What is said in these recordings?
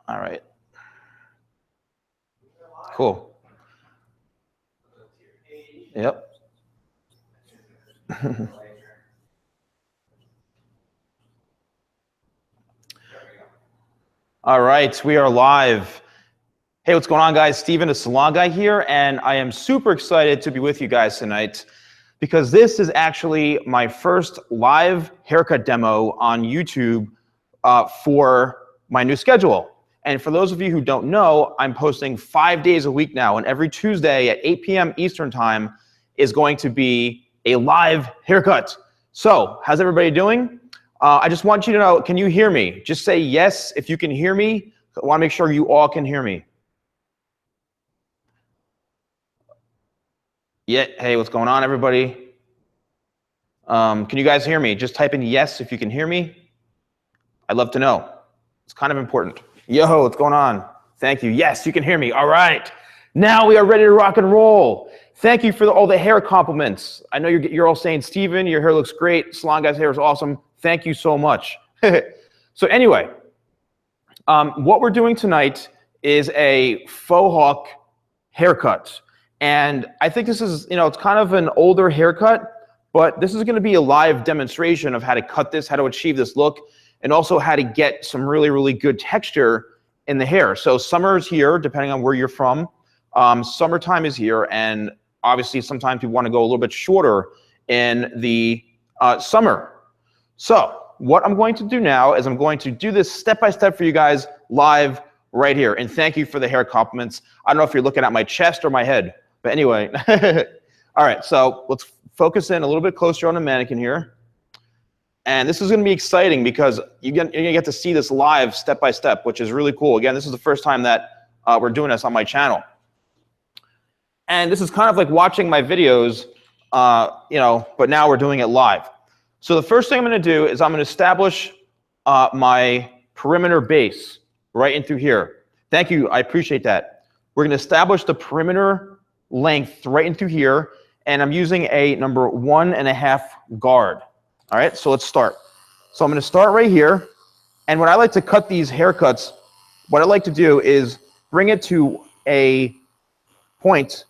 All right. Cool. Yep. All right, we are live. Hey, what's going on, guys? Steven, the Salon Guy here, and I am super excited to be with you guys tonight because this is actually my first live haircut demo on YouTube for my new schedule. And for those of you who don't know, I'm posting 5 days a week now, and every Tuesday at 8 p.m. Eastern Time is going to be a live haircut. So, how's everybody doing? I just want you to know, can you hear me? Just say yes if you can hear me. I want to make sure you all can hear me. Yeah, hey, what's going on, everybody? Can you guys hear me? Just type in yes if you can hear me. I'd love to know. It's kind of important. Yo, what's going on? Thank you. Yes, you can hear me. All right. Now we are ready to rock and roll. Thank you for all the hair compliments. I know you're all saying, Steven, your hair looks great. Salon Guy's hair is awesome. Thank you so much. So anyway, what we're doing tonight is a faux hawk haircut. And I think this is, it's kind of an older haircut, but this is going to be a live demonstration of how to cut this, how to achieve this look, and also how to get some really, really good texture in the hair. So summer is here, depending on where you're from. Summertime is here, and obviously sometimes we want to go a little bit shorter in the summer. So what I'm going to do now is I'm going to do this step-by-step for you guys live right here. And thank you for the hair compliments. I don't know if you're looking at my chest or my head, but anyway. All right, so let's focus in a little bit closer on the mannequin here. And this is going to be exciting because you're going to get to see this live step-by-step, which is really cool. Again, this is the first time that we're doing this on my channel. And this is kind of like watching my videos, but now we're doing it live. So the first thing I'm going to do is I'm going to establish my perimeter base right in through here. Thank you. I appreciate that. We're going to establish the perimeter length right in through here, and I'm using a number 1.5 guard. All right, so let's start. So I'm going to start right here, and when I like to cut these haircuts, what I like to do is bring it to a point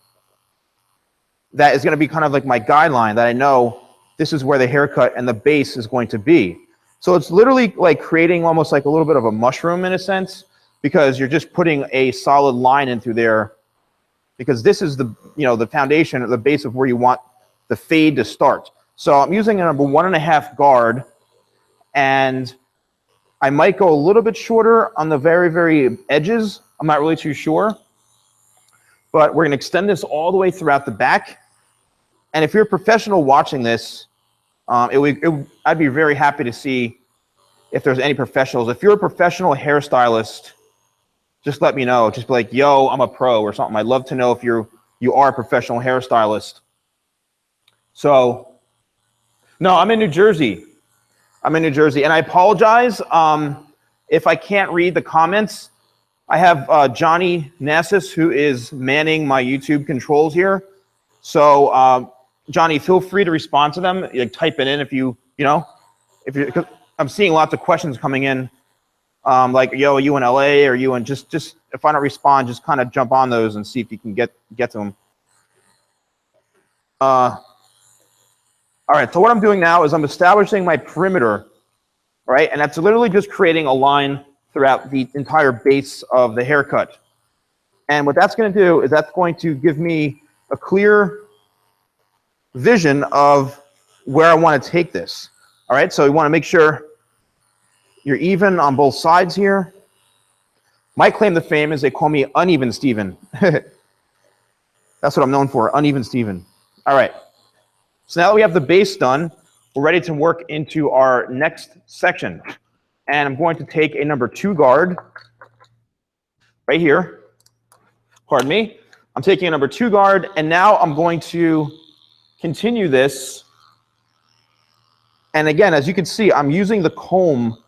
that is going to be kind of like my guideline that I know this is where the haircut and the base is going to be. So it's literally like creating almost like a little bit of a mushroom in a sense, because you're just putting a solid line in through there, because this is the, the foundation or the base of where you want the fade to start. So I'm using a number 1.5 guard, and I might go a little bit shorter on the very, very edges. I'm not really too sure, but we're going to extend this all the way throughout the back. And if you're a professional watching this, I'd be very happy to see if there's any professionals. If you're a professional hairstylist, just let me know. Just be like, yo, I'm a pro or something. I'd love to know if you are a professional hairstylist. So, no, I'm in New Jersey. I'm in New Jersey. And I apologize if I can't read the comments. I have Johnny Nassis, who is manning my YouTube controls here. So, Johnny, feel free to respond to them. Like, type it in if cause I'm seeing lots of questions coming in. Like, yo, are you in LA? Or you in just if I don't respond, just kind of jump on those and see if you can get to them. All right, so what I'm doing now is I'm establishing my perimeter, right? And that's literally just creating a line throughout the entire base of the haircut. And what that's going to do is that's going to give me a clear vision of where I want to take this. All right, so we want to make sure you're even on both sides here. My claim to fame is they call me Uneven Steven. That's what I'm known for, Uneven Steven. All right, so now that we have the base done, we're ready to work into our next section. And I'm going to take a number 2 guard right here. Pardon me. I'm taking a number 2 guard, and now I'm going to continue this. And again, as you can see, I'm using the comb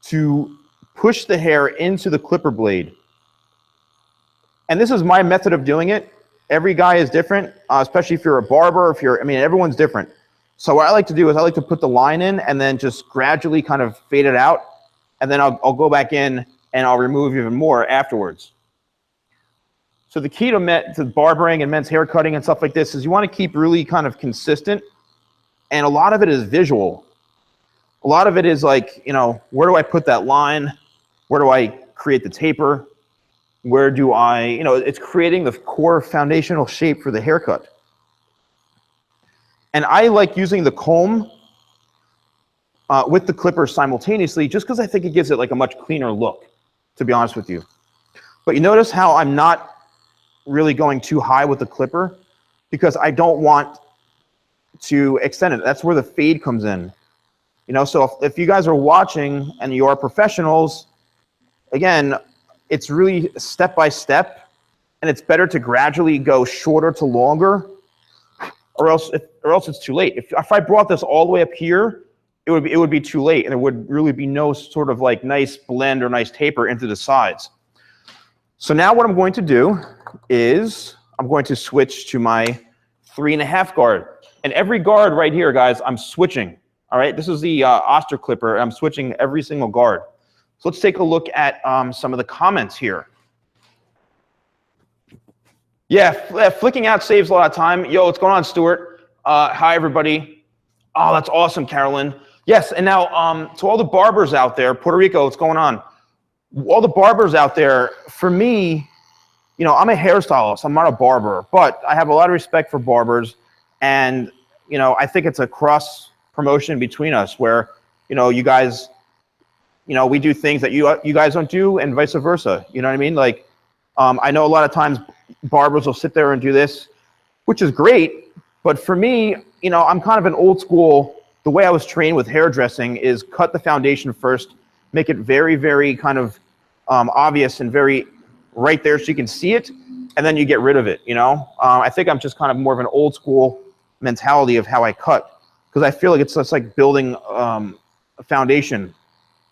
to push the hair into the clipper blade. And this is my method of doing it. Every guy is different, especially if you're a barber, everyone's different. So what I like to do is I like to put the line in and then just gradually kind of fade it out. And then I'll go back in and I'll remove even more afterwards. So the key to barbering and men's hair cutting and stuff like this is you want to keep really kind of consistent, and a lot of it is visual. A lot of it is like, you know, where do I put that line? Where do I create the taper? Where do I, you know, it's creating the core foundational shape for the haircut. And I like using the comb with the clipper simultaneously just because I think it gives it like a much cleaner look, to be honest with you. But you notice how I'm not really going too high with the clipper because I don't want to extend it. That's where the fade comes in. You know, so if you guys are watching and you are professionals, again, it's really step by step, and it's better to gradually go shorter to longer, or else it's too late. If I brought this all the way up here, it would be too late, and there would really be no sort of like nice blend or nice taper into the sides. So now what I'm going to do is I'm going to switch to my 3.5 guard, and every guard right here, guys, I'm switching. All right, this is the Oster clipper, and I'm switching every single guard. So let's take a look at some of the comments here. Yeah, flicking out saves a lot of time. Yo, what's going on, Stuart? Hi, everybody. Oh, that's awesome, Carolyn. Yes, and now to all the barbers out there, Puerto Rico, what's going on? All the barbers out there, for me, you know, I'm a hairstylist. I'm not a barber, but I have a lot of respect for barbers, and you know, I think it's a cross promotion between us where, you know, you guys, you know, we do things that you guys don't do, and vice versa. You know what I mean? Like, I know a lot of times barbers will sit there and do this, which is great. But for me, you know, I'm kind of an old school. The way I was trained with hairdressing is cut the foundation first, make it very, very kind of obvious and very right there so you can see it, and then you get rid of it. You know, I think I'm just kind of more of an old school mentality of how I cut, because I feel like it's just like building a foundation.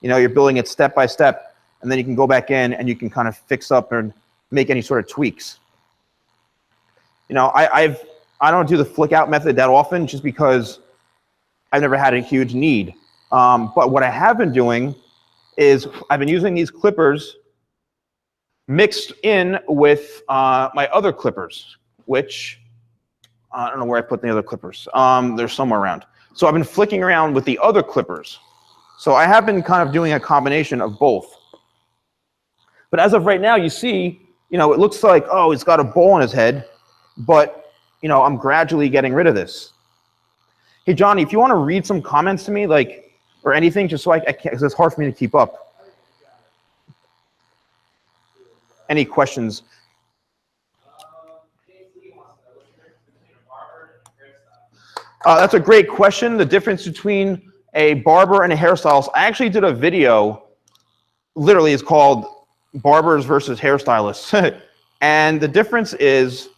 You know, you're building it step by step, and then you can go back in and you can kind of fix up and make any sort of tweaks. You know, I don't do the flick out method that often just because I've never had a huge need. But what I have been doing is I've been using these clippers mixed in with my other clippers, which I don't know where I put the other clippers. They're somewhere around. So I've been flicking around with the other clippers. So I have been kind of doing a combination of both. But as of right now, you see, you know, it looks like, oh, he's got a bowl on his head, but, you know, I'm gradually getting rid of this. Hey, Johnny, if you want to read some comments to me, like, or anything, just so I can't, because it's hard for me to keep up. Any questions? That's a great question. The difference between a barber and a hairstylist. I actually did a video, literally it's called Barbers versus Hairstylists. And the difference is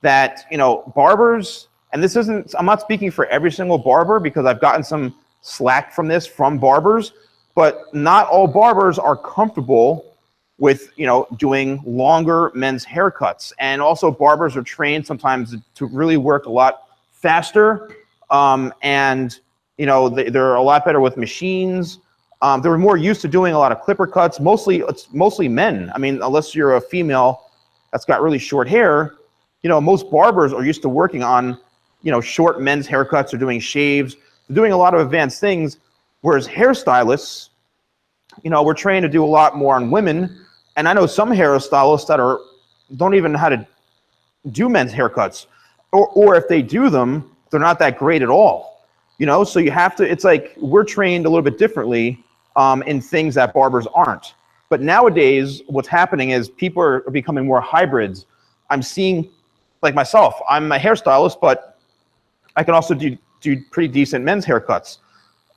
that, you know, barbers, and this isn't, I'm not speaking for every single barber because I've gotten some slack from this from barbers, but not all barbers are comfortable with, you know, doing longer men's haircuts. And also barbers are trained sometimes to really work a lot faster, and you know, they're a lot better with machines. They're more used to doing a lot of clipper cuts. It's mostly men. I mean, unless you're a female that's got really short hair, you know, most barbers are used to working on, you know, short men's haircuts or doing shaves. They're doing a lot of advanced things, whereas hairstylists, you know, we're trained to do a lot more on women. And I know some hairstylists that don't even know how to do men's haircuts, or if they do them, they're not that great at all. You know, so you have to, it's like we're trained a little bit differently in things that barbers aren't. But nowadays, what's happening is people are becoming more hybrids. I'm seeing, like myself, I'm a hairstylist, but I can also do pretty decent men's haircuts.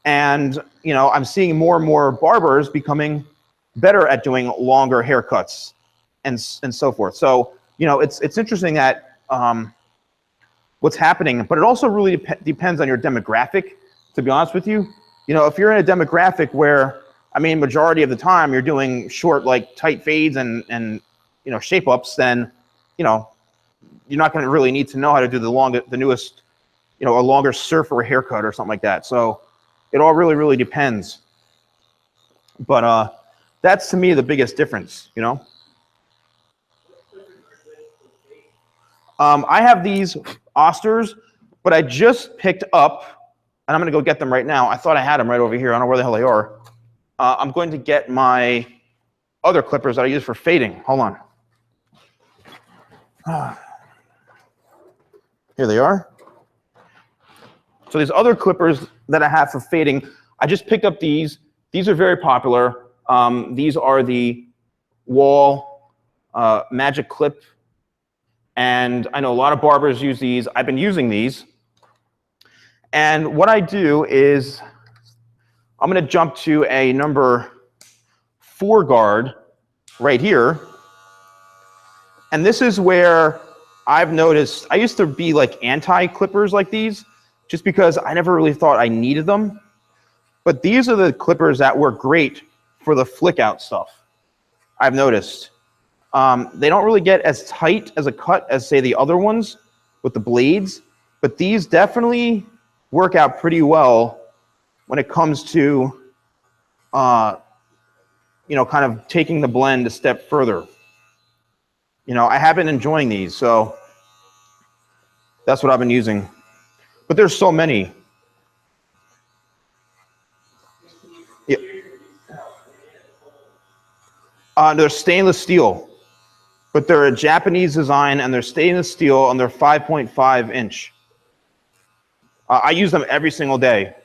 And, you know, I'm seeing more and more barbers becoming better at doing longer haircuts and so forth. So, you know, it's interesting that what's happening, but it also really depends on your demographic, to be honest with you. You know, if you're in a demographic where, I mean, majority of the time you're doing short, like tight fades and you know, shape ups, then, you know, you're not going to really need to know how to do the newest, you know, a longer surfer haircut or something like that. So it all really, really depends. But That's to me the biggest difference, you know. I have these Osters, but I just picked up, and I'm going to go get them right now. I thought I had them right over here. I don't know where the hell they are. I'm going to get my other clippers that I use for fading. Hold on. Here they are. So these other clippers that I have for fading, I just picked up these. These are very popular. These are the Wall Magic Clip. And I know a lot of barbers use these. I've been using these. And what I do is I'm going to jump to a number 4 guard right here. And this is where I've noticed, I used to be like anti-clippers like these, just because I never really thought I needed them. But these are the clippers that work great for the flick out stuff, I've noticed. They don't really get as tight as a cut as, say, the other ones with the blades, but these definitely work out pretty well when it comes to, you know, kind of taking the blend a step further. You know, I have been enjoying these, so that's what I've been using. But there's so many. Yeah. They're stainless steel. But they're a Japanese design, and they're stainless steel, and they're 5.5 inch. I use them every single day.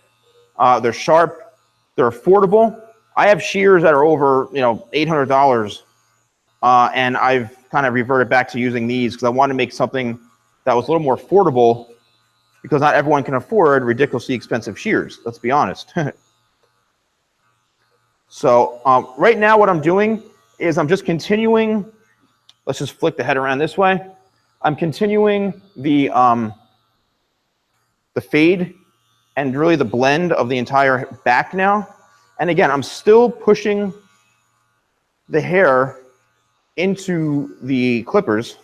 They're sharp. They're affordable. I have shears that are over, you know, $800, and I've kind of reverted back to using these because I want to make something that was a little more affordable, because not everyone can afford ridiculously expensive shears. Let's be honest. So right now, what I'm doing is I'm just continuing. Let's just flick the head around this way. I'm continuing the fade and really the blend of the entire back now. And again, I'm still pushing the hair into the clippers,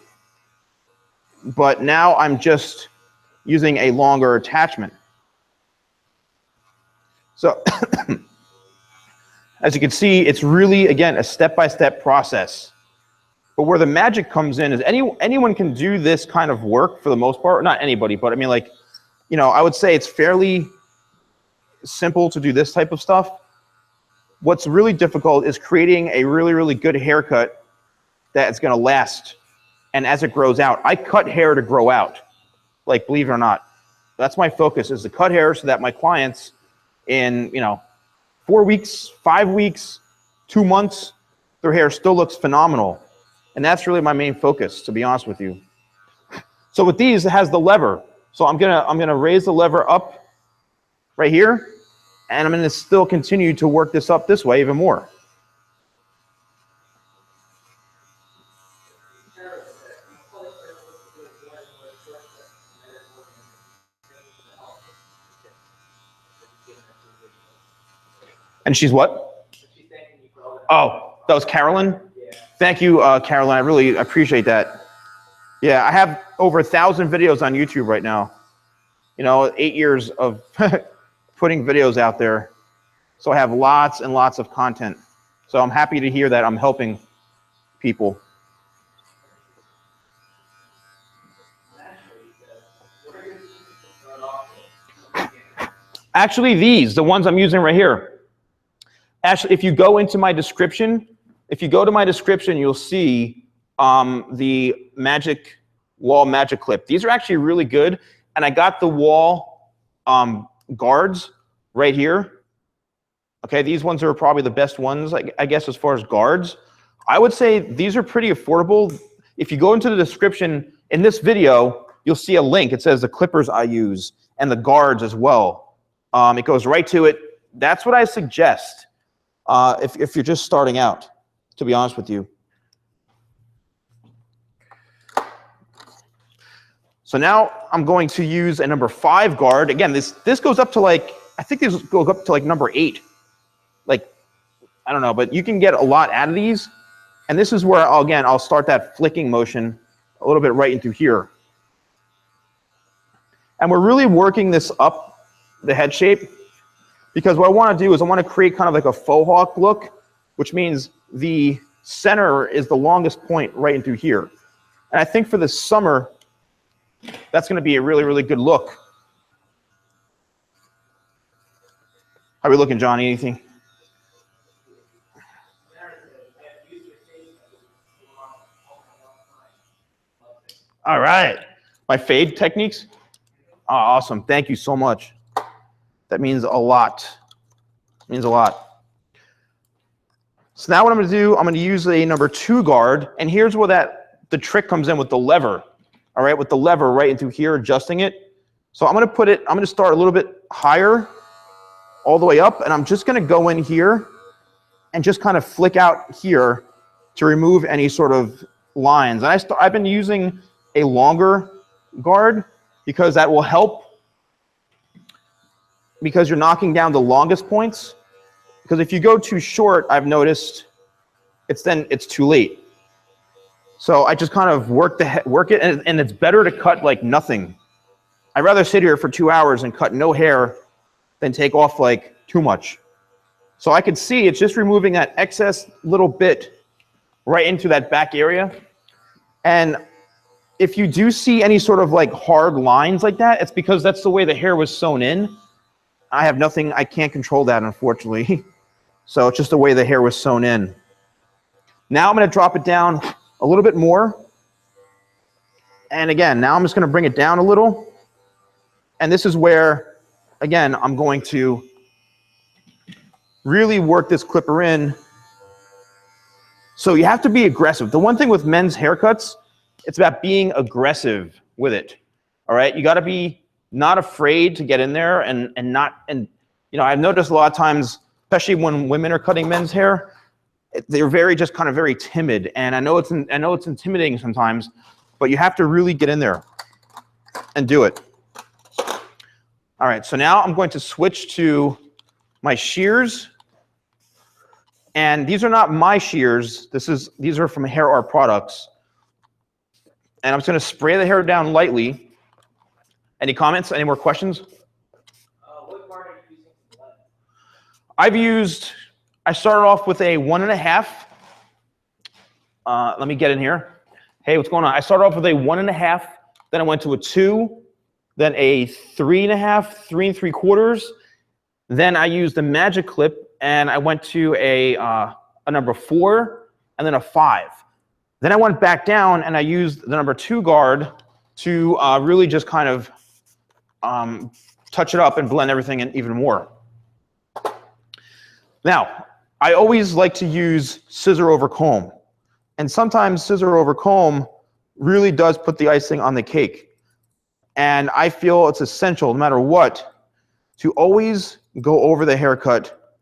but now I'm just using a longer attachment. So as you can see, it's really, again, a step-by-step process. But where the magic comes in is anyone can do this kind of work for the most part. Not anybody, but I mean, like, you know, I would say it's fairly simple to do this type of stuff. What's really difficult is creating a really, really good haircut that's going to last. And as it grows out, I cut hair to grow out. Like, believe it or not, that's my focus, is to cut hair so that my clients in, you know, 4 weeks, 5 weeks, 2 months, their hair still looks phenomenal. And that's really my main focus, to be honest with you. So with these, it has the lever. So I'm gonna raise the lever up right here, and I'm gonna still continue to work this up this way even more. And she's what? Oh, that was Carolyn? Thank you, Carolyn. I really appreciate that. Yeah, I have over 1,000 videos on YouTube right now. You know, 8 years of putting videos out there. So I have lots and lots of content. So I'm happy to hear that I'm helping people. Actually, the ones I'm using right here. Actually, if you go into my description, you'll see the Wall Magic Clip. These are actually really good. And I got the Wall guards right here. Okay, these ones are probably the best ones, I guess, as far as guards. I would say these are pretty affordable. If you go into the description in this video, you'll see a link. It says the clippers I use and the guards as well. It goes right to it. That's what I suggest if you're just starting out, to be honest with you. So now I'm going to use a number 5 guard. Again, this goes up to like, I think this goes up to like number 8. Like, I don't know, but you can get a lot out of these. And this is where, I'll start that flicking motion a little bit right into here. And we're really working this up the head shape, because what I want to do is I want to create kind of like a faux hawk look which means the center is the longest point right in through here. And I think for the summer, that's going to be a really, really good look. How are we looking, Johnny? Anything? All right. My fade techniques? Oh, awesome. Thank you so much. That means a lot. It means a lot. So now what I'm going to do, I'm going to use a number 2 guard, and here's where the trick comes in with the lever. All right, with the lever right into here, adjusting it. So I'm going to start a little bit higher, all the way up, and I'm just going to go in here and just kind of flick out here to remove any sort of lines. And I've been using a longer guard because that will help, because you're knocking down the longest points. Because if you go too short, I've noticed it's too late. So I just kind of work it, and it's better to cut like nothing. I'd rather sit here for 2 hours and cut no hair than take off like too much. So I can see it's just removing that excess little bit right into that back area. And if you do see any sort of like hard lines like that, it's because that's the way the hair was sewn in. I can't control that, unfortunately. So it's just the way the hair was sewn in. Now I'm going to drop it down a little bit more. And again, now I'm just going to bring it down a little. And this is where, again, I'm going to really work this clipper in. So you have to be aggressive. The one thing with men's haircuts, it's about being aggressive with it. All right, you got to be not afraid to get in there and you know, I've noticed a lot of times, especially when women are cutting men's hair, they're very timid, and I know it's intimidating sometimes, but you have to really get in there and do it. All right, so now I'm going to switch to my shears, and these are not my shears. These are from Hair Art Products, and I'm just going to spray the hair down lightly. Any comments? Any more questions? What part are you using for blend? I started off with a 1.5. Let me get in here. Hey, what's going on? I started off with a 1.5, then I went to a 2, then a 3.5, 3 3/4. Then I used the magic clip, and I went to a number 4, and then a 5. Then I went back down, and I used the number 2 guard to really just kind of touch it up and blend everything in even more. Now, I always like to use scissor over comb. And sometimes scissor over comb really does put the icing on the cake. And I feel it's essential, no matter what, to always go over the haircut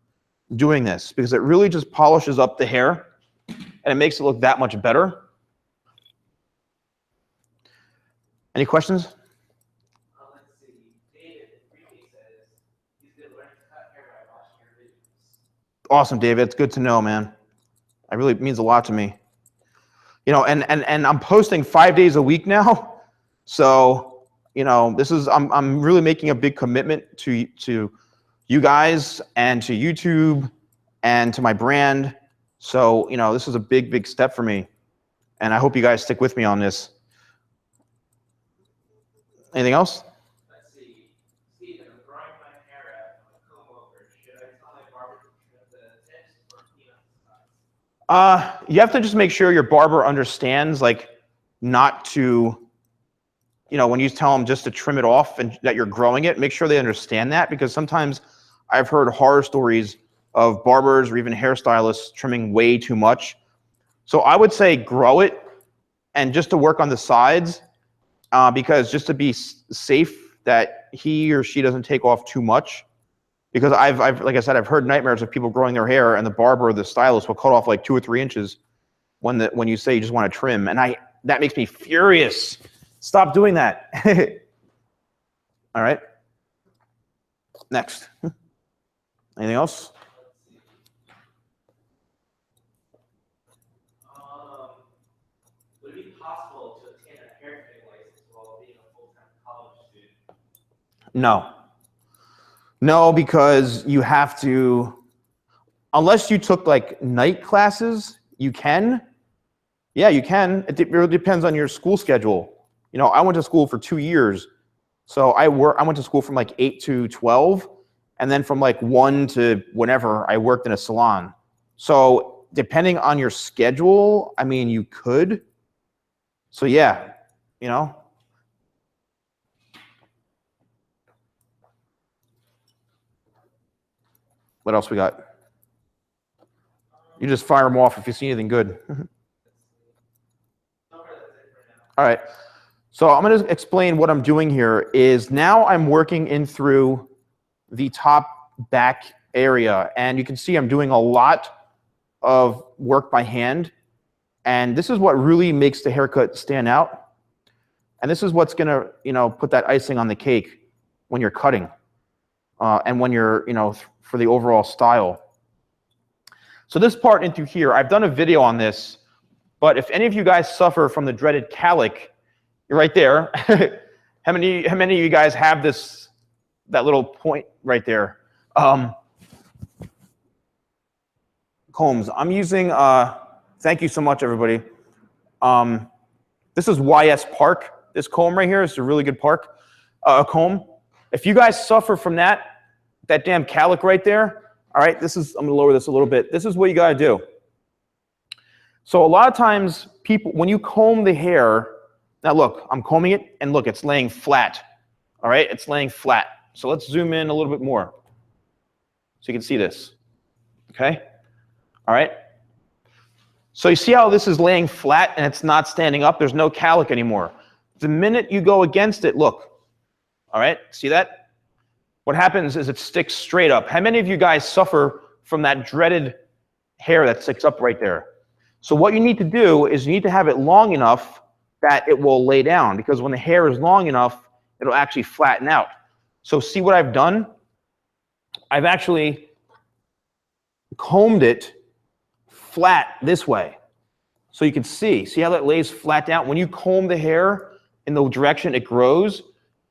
doing this, because it really just polishes up the hair and it makes it look that much better. Any questions? Let's see. David says he's been learning to cut hair by watching your videos. Awesome, David. It's good to know, man. It means a lot to me. You know, and I'm posting 5 days a week now. So, you know, I'm really making a big commitment to you guys and to YouTube and to my brand. So, you know, this is a big, big step for me. And I hope you guys stick with me on this. Anything else? Let's see. Stephen, I'm growing my hair out on a comb over. Should I tell my barber to trim the tips or clean up the sides? You have to just make sure your barber understands, like, not to, you know, when you tell them just to trim it off and that you're growing it, make sure they understand that, because sometimes I've heard horror stories of barbers or even hairstylists trimming way too much. So I would say grow it, and just to work on the sides, because just to be safe that he or she doesn't take off too much. Because I've like I said, I've heard nightmares of people growing their hair and the barber or the stylist will cut off like 2 or 3 inches when you say you just want to trim, and that makes me furious. Stop doing that. All right. Next. Anything else? Would it be possible to obtain a hair fitting license while being a full-time college student? No. No, because you have to, Unless you took like night classes, you can. Yeah, you can. It really depends on your school schedule. You know, I went to school for 2 years. So I went to school from like 8 to 12, and then from like 1 to whenever I worked in a salon. So depending on your schedule, I mean, you could. So yeah, you know. What else we got? You just fire them off if you see anything good. All right. So I'm going to explain what I'm doing here is now I'm working in through the top back area. And you can see I'm doing a lot of work by hand. And this is what really makes the haircut stand out. And this is what's going to, you know, put that icing on the cake when you're cutting and when you're, you know, for the overall style. So this part into here, I've done a video on this, but if any of you guys suffer from the dreaded calic, you're right there. How many of you guys have that little point right there? Combs. I'm using, thank you so much, everybody. This is YS Park. This comb right here is a really good comb. If you guys suffer from that damn calic right there, all right, I'm gonna lower this a little bit. This is what you gotta do. So a lot of times people, when you comb the hair, now look, I'm combing it and look, it's laying flat. All right, it's laying flat. So let's zoom in a little bit more so you can see this, okay? All right. So you see how this is laying flat and it's not standing up? There's no calic anymore. The minute you go against it, look, all right, see that? What happens is it sticks straight up. How many of you guys suffer from that dreaded hair that sticks up right there? So what you need to do is you need to have it long enough that it will lay down, because when the hair is long enough, it'll actually flatten out. So see what I've done? I've actually combed it flat this way. So you can see how that lays flat down? When you comb the hair in the direction it grows,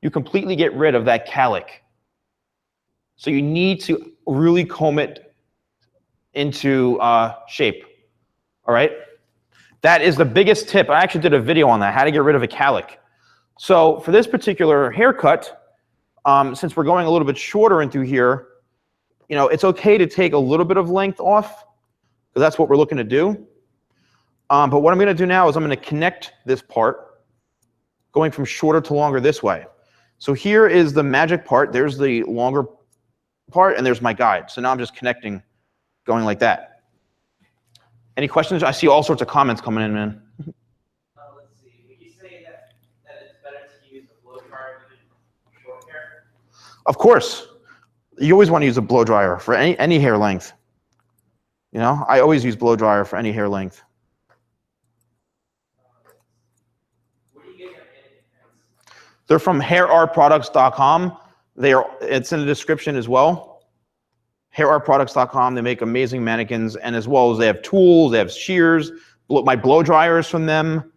you completely get rid of that calic. So you need to really comb it into shape, all right? That is the biggest tip. I actually did a video on that, how to get rid of a calic. So for this particular haircut, since we're going a little bit shorter into here, you know, it's okay to take a little bit of length off, because that's what we're looking to do. But what I'm gonna do now is I'm gonna connect this part, going from shorter to longer this way. So here is the magic part. There's the longer part, and there's my guide. So now I'm just connecting, going like that. Any questions? I see all sorts of comments coming in, man. Let's see. Would you say that it's better to use a blow dryer than short hair? Of course. You always want to use a blow dryer for any hair length. You know, I always use blow dryer for any hair length. Where do you get your mannequins? They're from hairartproducts.com. It's in the description as well. Hairartproducts.com. They make amazing mannequins, and as well as they have tools, they have shears. My blow dryers from them.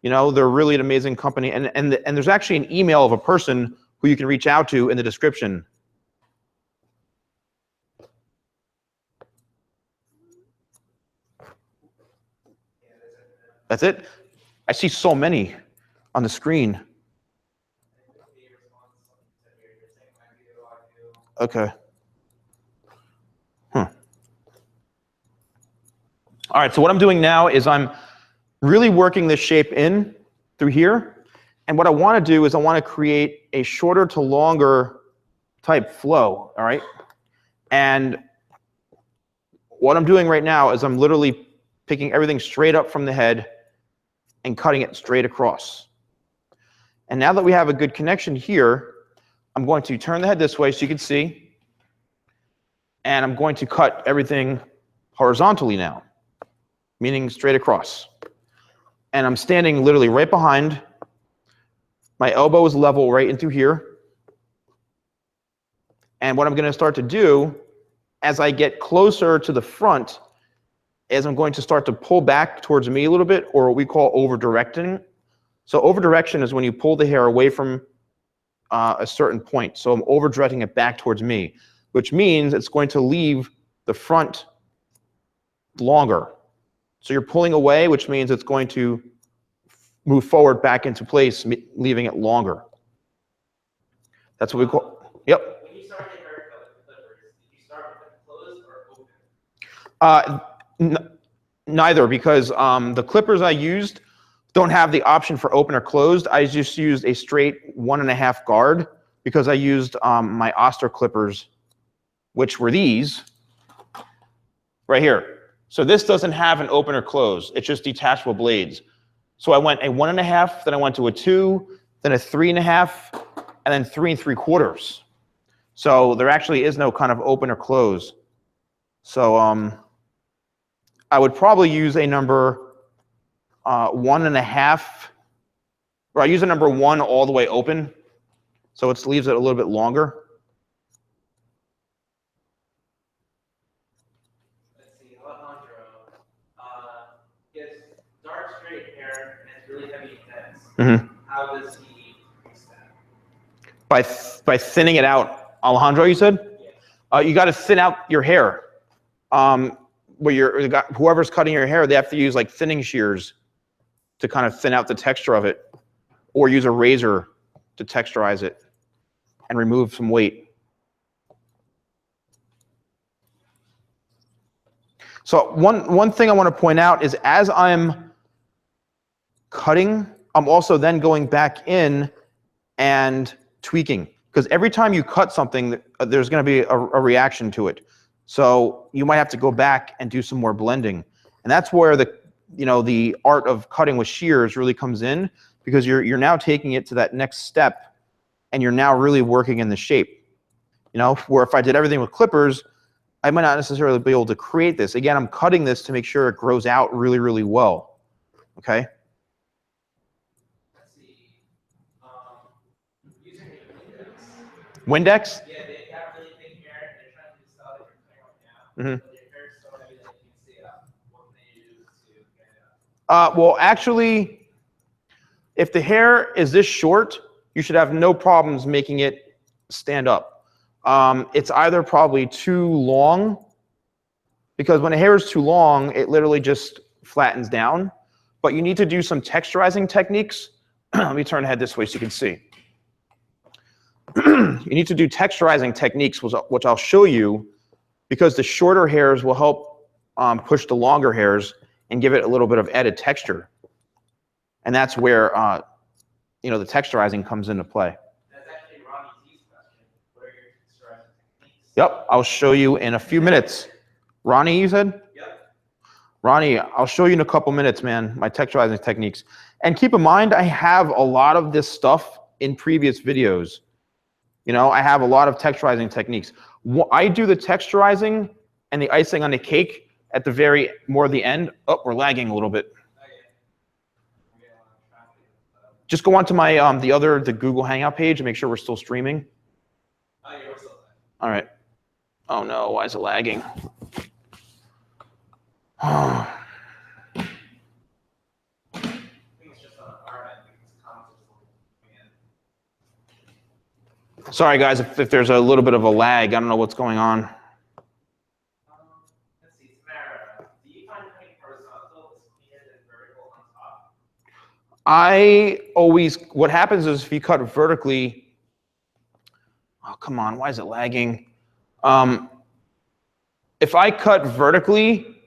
You know, they're really an amazing company. And there's actually an email of a person who you can reach out to in the description. That's it? I see so many on the screen. Okay. All right, so what I'm doing now is I'm really working this shape in through here. And what I want to do is I want to create a shorter to longer type flow, all right? And what I'm doing right now is I'm literally picking everything straight up from the head and cutting it straight across. And now that we have a good connection here, I'm going to turn the head this way so you can see. And I'm going to cut everything horizontally now, meaning straight across. And I'm standing literally right behind. My elbow is level right into here. And what I'm going to start to do as I get closer to the front is I'm going to start to pull back towards me a little bit, or what we call over-directing. So over-direction is when you pull the hair away from a certain point. So I'm over-directing it back towards me, which means it's going to leave the front longer. So you're pulling away, which means it's going to move forward back into place, leaving it longer. That's what we call, yep. When you started your haircut with clippers, did you start with them closed or open? Neither, because the clippers I used don't have the option for open or closed. I just used a straight 1.5 guard because I used my Oster clippers, which were these right here. So this doesn't have an open or close. It's just detachable blades. So I went a 1.5, then I went to a 2, then a 3.5, and then 3 3/4. So there actually is no kind of open or close. So I would probably use a number 1.5, or I use a number 1 all the way open, so it leaves it a little bit longer. Let's see, Alejandro. He has dark straight hair and it's really heavy and dense. Mm-hmm. How does he fix that? By thinning it out. Alejandro, you said? Yes. You got to thin out your hair. Where whoever's cutting your hair, they have to use like thinning shears to kind of thin out the texture of it, or use a razor to texturize it and remove some weight. So one thing I want to point out is as I'm cutting, I'm also then going back in and tweaking, because every time you cut something, there's going to be a reaction to it. So you might have to go back and do some more blending, and that's where the art of cutting with shears really comes in, because you're now taking it to that next step, and you're now really working in the shape. Where if I did everything with clippers, I might not necessarily be able to create this. Again, I'm cutting this to make sure it grows out really, really well. Okay. Let's see. Using Windex. Windex? Yeah, they have really thin hair and they're trying to do the style that you're cutting right now. Mm-hmm. But their hair is so heavy that you can see it up. What can they do to get it up? Well, actually, if the hair is this short, you should have no problems making it stand up. It's either probably too long, because when a hair is too long, it literally just flattens down. But you need to do some texturizing techniques. Let me turn the head this way so you can see. You need to do texturizing techniques, which I'll show you, because the shorter hairs will help push the longer hairs and give it a little bit of added texture. And that's where the texturizing comes into play. That's actually Ronnie T's question. What are your texturizing techniques? Yep, I'll show you in a few minutes. Ronnie, you said? Yep. Ronnie, I'll show you in a couple minutes, man, my texturizing techniques. And keep in mind, I have a lot of this stuff in previous videos. I have a lot of texturizing techniques. I do the texturizing and the icing on the cake at the end. Oh, we're lagging a little bit. Just go on to my the Google Hangout page and make sure we're still streaming. Oh, yeah, we're still there. All right. Oh no, why is it lagging? I think it's just on our end because the comments are still coming in. Sorry guys, if there's a little bit of a lag, I don't know what's going on. Let's see, Samara, do you find cutting horizontal is cleaner than vertical on top? What happens is if you cut vertically, oh come on, why is it lagging? If I cut vertically,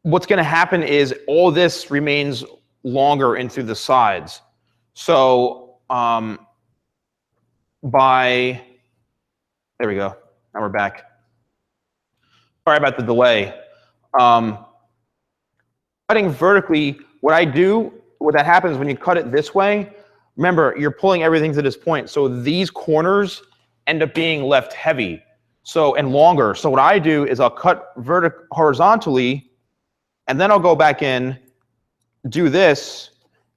what's going to happen is all this remains longer in through the sides. So there we go. Now we're back. Sorry about the delay. Cutting vertically, what that happens when you cut it this way, remember, you're pulling everything to this point. So these corners end up being left heavy and longer. So what I do is I'll cut horizontally, and then I'll go back in, do this,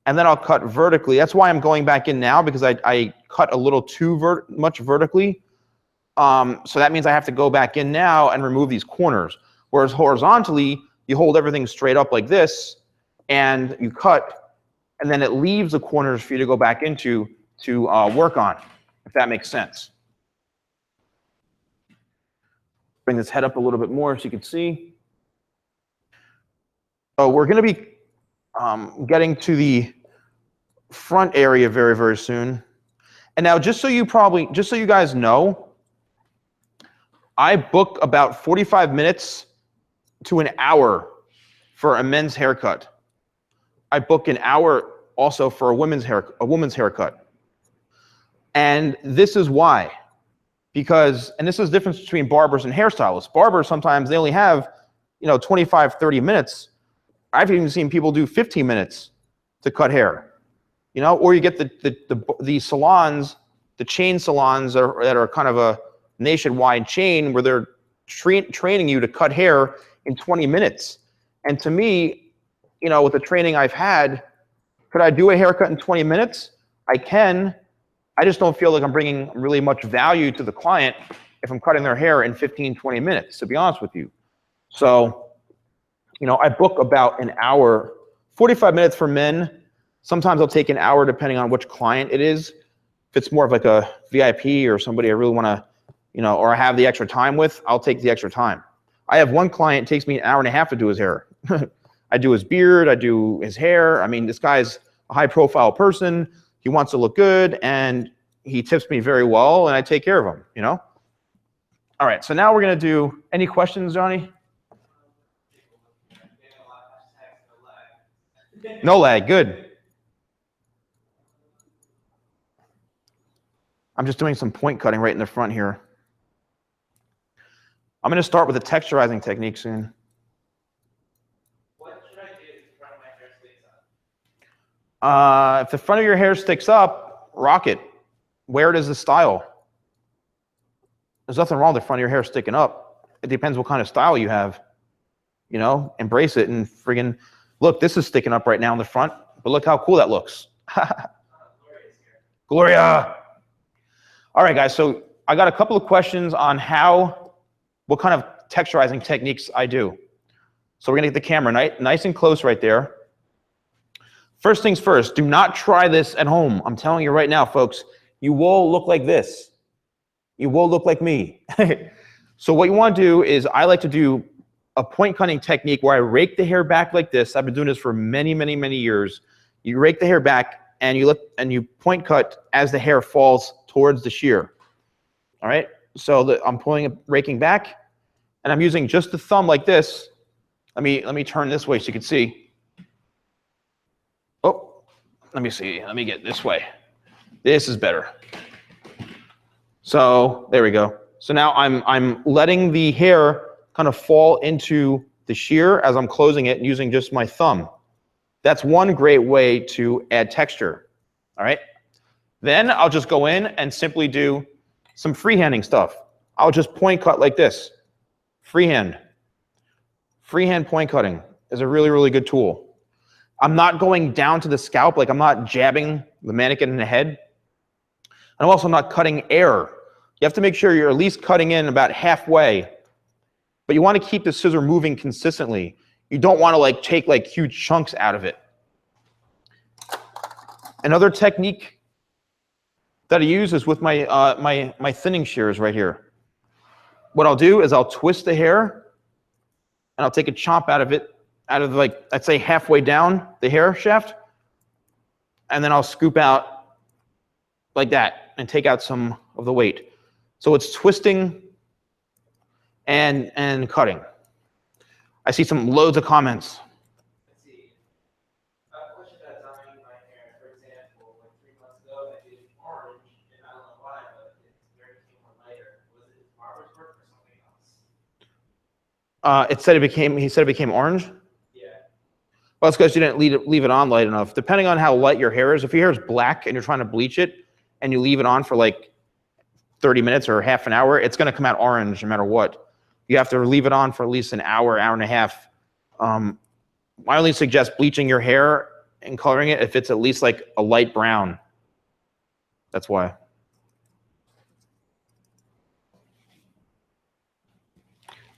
and then I'll cut vertically. That's why I'm going back in now, because I cut a little too much vertically. So that means I have to go back in now and remove these corners. Whereas horizontally, you hold everything straight up like this, and you cut, and then it leaves the corners for you to go back into to work on, if that makes sense. Bring this head up a little bit more so you can see. So we're going to be getting to the front area very, very soon. And now, just so you guys know, I book about 45 minutes to an hour for a men's haircut. I book an hour also for a woman's haircut. And this is why. Because, and this is the difference between barbers and hairstylists. Barbers, sometimes they only have, 25, 30 minutes. I've even seen people do 15 minutes to cut hair. Or you get the salons, the chain salons that are kind of a nationwide chain where they're training you to cut hair in 20 minutes. And to me, with the training I've had, could I do a haircut in 20 minutes? I can. I just don't feel like I'm bringing really much value to the client if I'm cutting their hair in 15, 20 minutes, to be honest with you. So, I book about an hour, 45 minutes for men. Sometimes I'll take an hour depending on which client it is. If it's more of like a VIP or somebody I really want to, or I have the extra time with, I'll take the extra time. I have one client, it takes me an hour and a half to do his hair. I do his beard, I do his hair. I mean, this guy's a high profile person. He wants to look good and he tips me very well and I take care of him, All right, so now we're going to do, any questions, Johnny? No lag, good. I'm just doing some point cutting right in the front here. I'm going to start with the texturizing technique soon. What should I do if the front of my hair sticks up? If the front of your hair sticks up, rock it. Wear it as a style. There's nothing wrong with the front of your hair sticking up. It depends what kind of style you have. Embrace it and friggin' look, this is sticking up right now in the front, but look how cool that looks. Gloria. All right, guys, so I got a couple of questions on what kind of texturizing techniques I do. So we're gonna get the camera nice and close right there. First things first, do not try this at home. I'm telling you right now, folks, you will look like this. You will look like me. So what you want to do is I like to do a point cutting technique where I rake the hair back like this. I've been doing this for many, many, many years. You rake the hair back and you point cut as the hair falls towards the shear. All right, so I'm raking back and I'm using just the thumb like this. Let me turn this way so you can see. Oh, let me see. Let me get this way. This is better. So there we go. So now I'm letting the hair kind of fall into the shear as I'm closing it using just my thumb. That's one great way to add texture. All right. Then I'll just go in and simply do some freehanding stuff. I'll just point cut like this. Freehand. Freehand point cutting is a really, really good tool. I'm not going down to the scalp, like I'm not jabbing the mannequin in the head. And I'm also not cutting air. You have to make sure you're at least cutting in about halfway, but you want to keep the scissor moving consistently. You don't want to take huge chunks out of it. Another technique that I use is with my thinning shears right here. What I'll do is I'll twist the hair and I'll take a chomp out of it, I'd say halfway down the hair shaft, and then I'll scoop out like that and take out some of the weight. So it's twisting and cutting. I see loads of comments. Let's see. A question about dyeing my hair. For example, 3 months ago, I did orange, and I don't know why, but it became more lighter. Was it barber's work or something else? He said it became orange? Yeah. Well, it's because you didn't leave it on light enough. Depending on how light your hair is, if your hair is black and you're trying to bleach it, and you leave it on for 30 minutes or half an hour, it's going to come out orange no matter what. You have to leave it on for at least an hour, hour and a half. I only suggest bleaching your hair and coloring it if it's at least a light brown. That's why.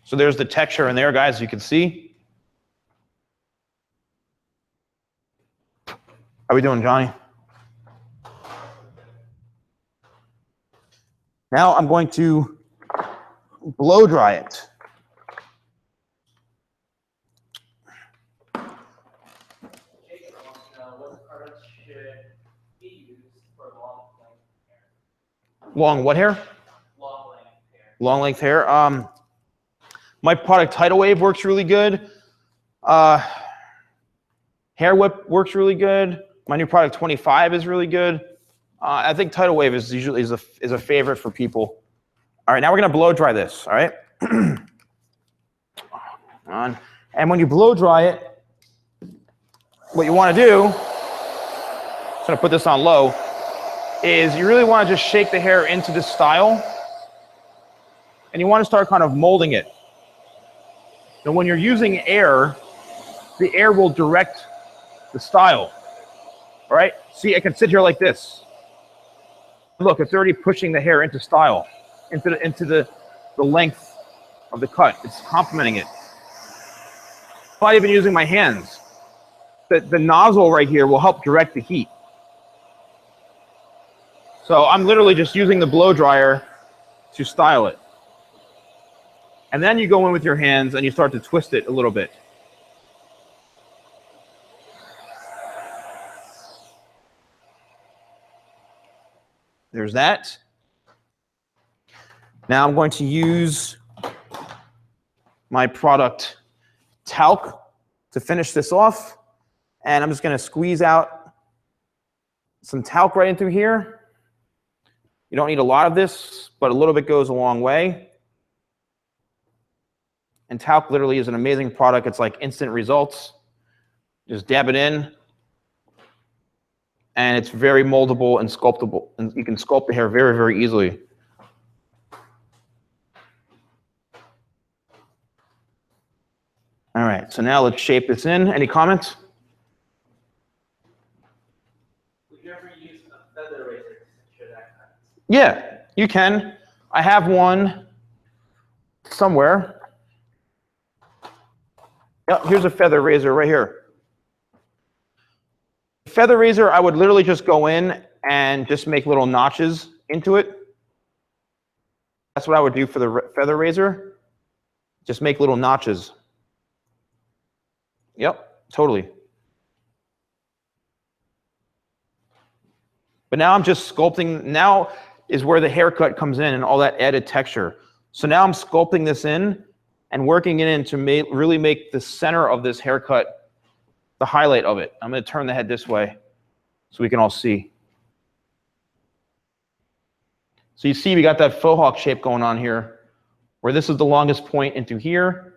So there's the texture in there, guys, as you can see. How we doing, Johnny? Now I'm going to blow dry it. Long what hair? Long length hair. Long length hair. My product Tidal Wave works really good. Hair Whip works really good. My new product 25 is really good. I think Tidal Wave is usually is a favorite for people. All right, now we're gonna blow dry this. All right. And when you blow dry it, what you want to do, I'm just gonna put this on low, is you really want to just shake the hair into this style, and you want to start kind of molding it. And when you're using air, the air will direct the style. All right, see, I can sit here like this. Look, it's already pushing the hair into style, into the length of the cut. It's complementing it. I'm not even using my hands. The nozzle right here will help direct the heat. So I'm literally just using the blow dryer to style it. And then you go in with your hands and you start to twist it a little bit. There's that. Now I'm going to use my product talc to finish this off. And I'm just going to squeeze out some talc right in through here. You don't need a lot of this, but a little bit goes a long way. And talc literally is an amazing product. It's like instant results. Just dab it in. And it's very moldable and sculptable. And you can sculpt the hair very, very easily. All right, so now let's shape this in. Any comments? Would you ever use a feather razor to secure that cut? Yeah, you can. I have one somewhere. Yep, here's a feather razor right here. Feather razor, I would literally just go in and just make little notches into it. That's what I would do for the feather razor. Just make little notches. Yep, totally. But now I'm just sculpting. Now is where the haircut comes in and all that added texture. So now I'm sculpting this in and working it in to really make the center of this haircut the highlight of it. I'm going to turn the head this way so we can all see. So you see we got that faux hawk shape going on here, where this is the longest point into here,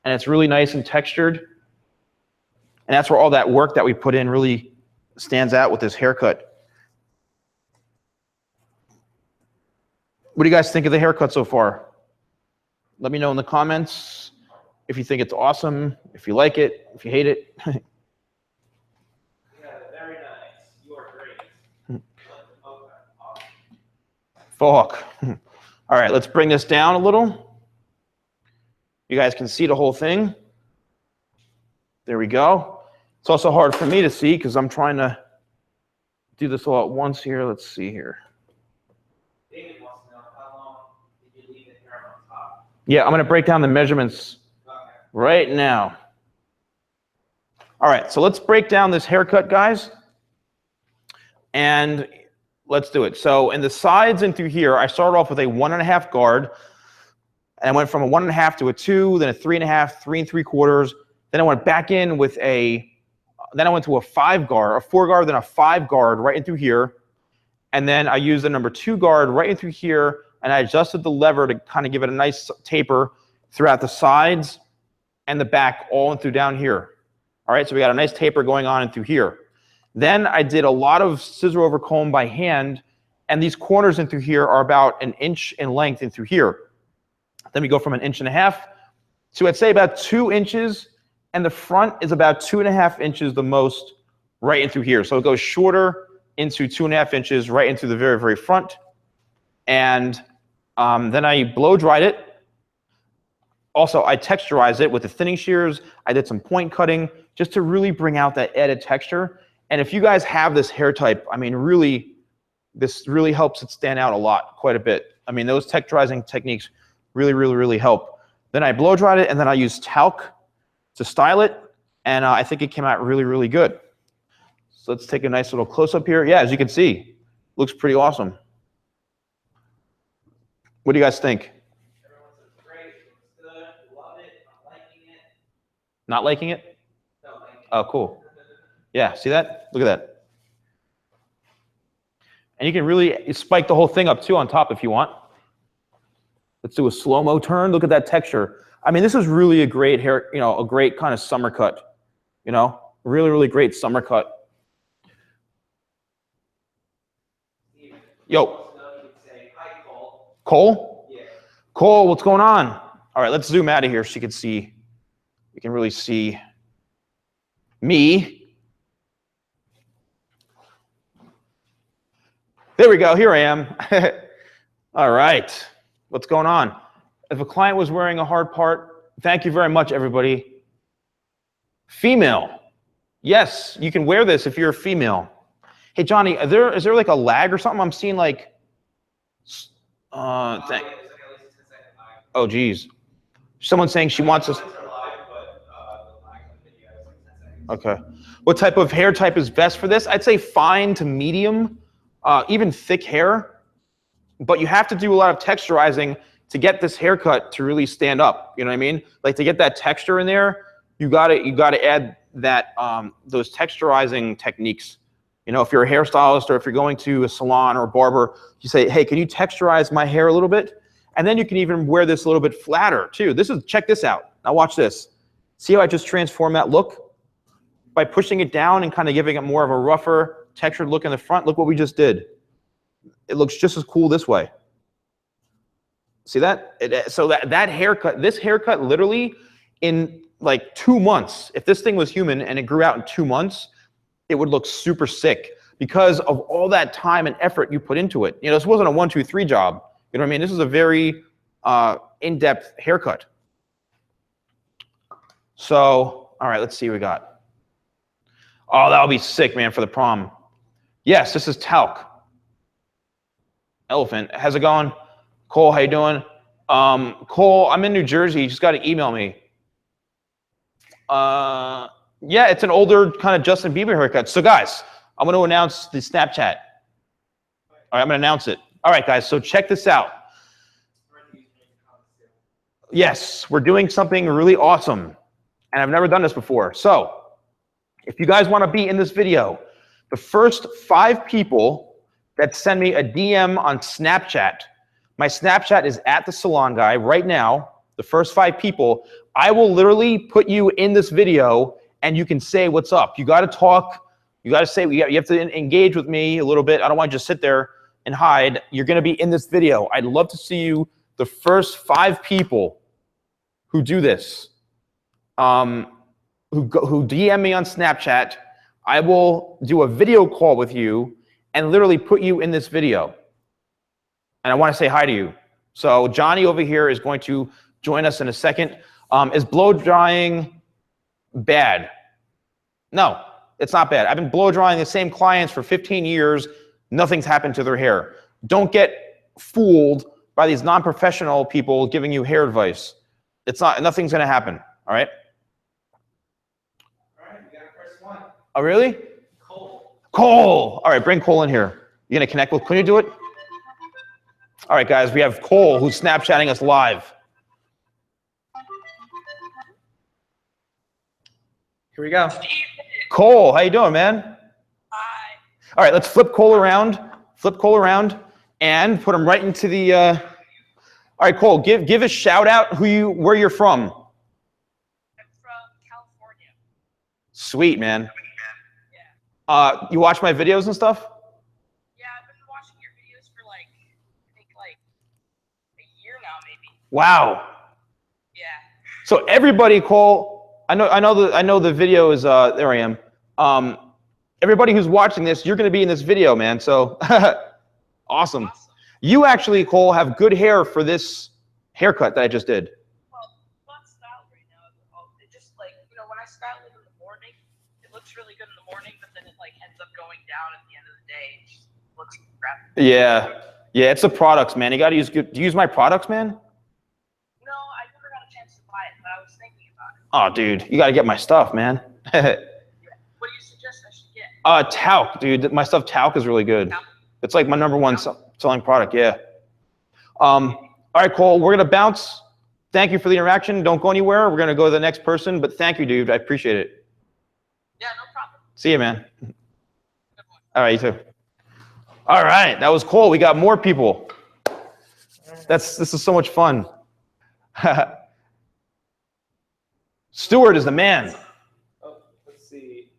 and it's really nice and textured. And that's where all that work that we put in really stands out with this haircut. What do you guys think of the haircut so far? Let me know in the comments if you think it's awesome, if you like it, if you hate it. Yeah, very nice. You are great. Fuck. All right, let's bring this down a little. You guys can see the whole thing. There we go. It's also hard for me to see because I'm trying to do this all at once here. Let's see here. David wants to know, how long did you leave the hair on top? Yeah, I'm going to break down the measurements right now. All right, so let's break down this haircut, guys. And let's do it. So in the sides and through here, I started off with a 1.5 guard. And I went from a 1.5 to a 2, then a 3.5, 3 3/4. Then I went back in with then I went to a 5 guard, a 4 guard, then a 5 guard right in through here. And then I used the number 2 guard right in through here. And I adjusted the lever to kind of give it a nice taper throughout the sides and the back, all in through down here. All right, so we got a nice taper going on in through here. Then I did a lot of scissor over comb by hand, and these corners in through here are about 1 inch in length in through here. Then we go from 1.5 inches to, I'd say, about 2 inches, and the front is about 2.5 inches the most right in through here. So it goes shorter into 2.5 inches right into the very, very front. And then I blow dried it. Also, I texturized it with the thinning shears. I did some point cutting just to really bring out that added texture. And if you guys have this hair type, I mean, really, this really helps it stand out a lot, quite a bit. I mean, those texturizing techniques really, really, really help. Then I blow dried it, and then I used talc to style it. And I think it came out really, really good. So let's take a nice little close-up here. Yeah, as you can see, looks pretty awesome. What do you guys think? Everyone says great, looks good, love it, I'm liking it. Not liking it? No, liking it. Oh, cool. Yeah, see that? Look at that. And you can really spike the whole thing up too on top if you want. Let's do a slow-mo turn. Look at that texture. I mean, this is really a great hair, you know, a great kind of summer cut. You know, really, really great summer cut. Yo. Cole? Yeah. Cole, what's going on? All right, let's zoom out of here so you can see. You can really see me. There we go. Here I am. All right. What's going on? If a client was wearing a hard part, thank you very much, everybody. Female. Yes, you can wear this if you're a female. Hey, Johnny, is there like a lag or something? I'm seeing like, oh, geez. Someone's saying she wants us. Okay. What type of hair type is best for this? I'd say fine to medium, even thick hair. But you have to do a lot of texturizing to get this haircut to really stand up. You know what I mean? Like to get that texture in there, you gotta add that those texturizing techniques. You know, if you're a hairstylist or if you're going to a salon or a barber, you say, hey, can you texturize my hair a little bit? And then you can even wear this a little bit flatter too. Check this out. Now watch this. See how I just transformed that look? By pushing it down and kind of giving it more of a rougher, textured look in the front. Look what we just did. It looks just as cool this way. See that? So that haircut, this haircut literally in like 2 months, if this thing was human and it grew out in 2 months, it would look super sick because of all that time and effort you put into it. You know, this wasn't a 1, 2, 3 job. You know what I mean? This is a very in-depth haircut. So, all right, let's see what we got. Oh, that'll be sick, man, for the prom. Yes, this is talc. Elephant. How's it going? Cole, how you doing? Cole, I'm in New Jersey. You just got to email me. Yeah, it's an older kind of Justin Bieber haircut. So, guys, I'm going to announce the Snapchat. All right, I'm going to announce it. All right, guys, so check this out. Yes, we're doing something really awesome, and I've never done this before. So, if you guys want to be in this video, the first 5 people that send me a DM on Snapchat, my Snapchat is at TheSalonGuy right now. The first 5 people, I will literally put you in this video, and you can say what's up. You got to talk. You got to say. You have to engage with me a little bit. I don't want to just sit there and hide. You're going to be in this video. I'd love to see you. The first 5 people who do this, who DM me on Snapchat, I will do a video call with you and literally put you in this video. And I want to say hi to you. So Johnny over here is going to join us in a second. Is blow drying bad? No, it's not bad. I've been blow drying the same clients for 15 years. Nothing's happened to their hair. Don't get fooled by these non-professional people giving you hair advice. Nothing's going to happen. All right? All right, we got our first one. Oh, really? Cole. Cole. All right, bring Cole in here. You going to connect with, can you do it? All right, guys, we have Cole who's Snapchatting us live. Here we go. Cole, how you doing, man? Hi. All right, let's flip Cole around, and put him right into the. All right, Cole, give a shout out where you're from. I'm from California. Sweet, man. Yeah. You watch my videos and stuff? Yeah, I've been watching your videos for I think a year now, maybe. Wow. Yeah. So everybody, Cole, I know the video is there I am. Everybody who's watching this, you're going to be in this video, man. So awesome. You actually, Cole, have good hair for this haircut that I just did. Well, not styled right now. It just when I style it in the morning, it looks really good in the morning, but then it ends up going down at the end of the day. It just looks crappy. Yeah, it's the products, man. You got to use good. Do you use my products, man? No, I never got a chance to buy it, but I was thinking about it. Oh, dude, you got to get my stuff, man. What do you suggest I should get? Talc, dude. My stuff talc is really good. Talc? It's like my #1 selling product, yeah. All right, Cole, we're going to bounce. Thank you for the interaction. Don't go anywhere. We're going to go to the next person, but thank you, dude. I appreciate it. Yeah, no problem. See you, man. All right, you too. All right, that was Cole. We got more people. This is so much fun. Stuart is the man. Oh, let's see.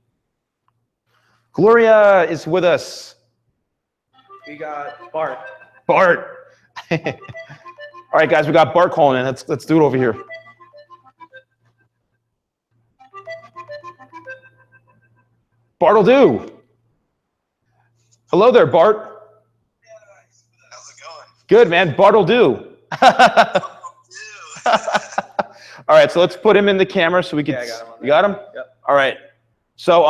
Gloria is with us. We got Bart. Bart. All right, guys, we got Bart calling in. Let's do it over here. Bart'll do. Hello there, Bart. How's it going? Good, man. Bart'll do. All right, so let's put him in the camera so we can. Yeah, I got him on You got him? Yep. All right. So,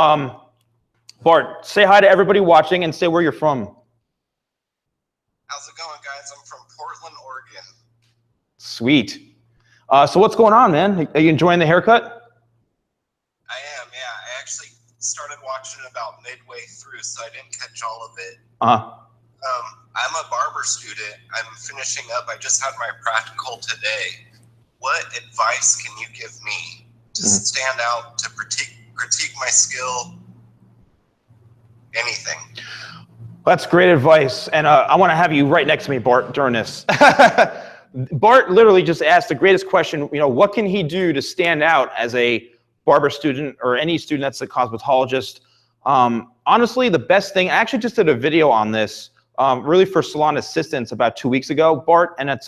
Bart, say hi to everybody watching and say where you're from. How's it going, guys? I'm from Portland, Oregon. Sweet. So what's going on, man? Are you enjoying the haircut? I am, yeah. I actually started watching about midway through, so I didn't catch all of it. I'm a barber student. I'm finishing up. I just had my practical today. What advice can you give me to stand out, to critique my skill, anything? That's great advice, and I want to have you right next to me, Bart, during this. Bart literally just asked the greatest question, you know, what can he do to stand out as a barber student or any student that's a cosmetologist? Honestly, the best thing, I actually just did a video on this, really for salon assistants about 2 weeks ago, Bart, and it's